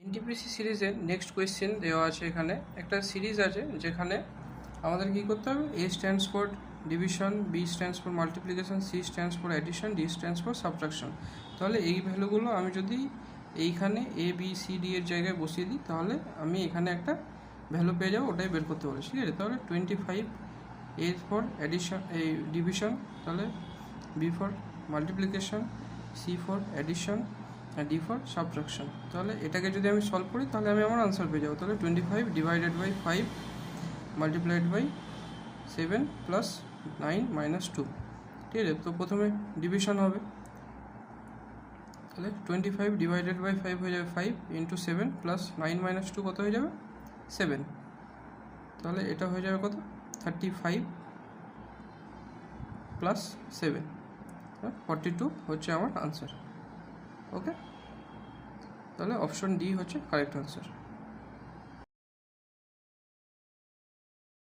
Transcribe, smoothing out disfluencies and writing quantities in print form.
NTPC সিরিজের next question দেওয়া আছে। এখানে একটা সিরিজ আছে যেখানে আমাদের কী করতে হবে, A stands for division, B stands for multiplication, C stands for addition, D stands for subtraction. তাহলে এই ভ্যালুগুলো আমি যদি এইখানে এ বি সি ডি এর জায়গায় বসিয়ে দিই তাহলে আমি এখানে একটা ভ্যালু পেয়ে যাবো, ওটাই বের করতে বলেছি। ঠিক আছে, তাহলে 25 এ ফর অ্যাডিশন, এই ডিভিশন, তাহলে B for multiplication, C for addition, আর ডি ফর সাবট্রাকশন। তাহলে এটাকে যদি আমি সলভ করি তাহলে আমি আমার আনসার পেয়ে যাবো। তাহলে 25 divided by 5 multiplied by 7 plus 9 minus 2। ঠিক আছে, তো প্রথমে ডিভিশন হবে, তাহলে 25 ডিভাইডেড বাই 5 হয়ে যাবে 5 ইন্টু 7 প্লাস 9 মাইনাস 2 কত হয়ে যাবে 7। তাহলে এটা হয়ে যাবে কত 35 প্লাস 7, 42 হচ্ছে আমার আনসার। ওকে, তাহলে অপশন ডি হচ্ছে কারেক্ট আনসার।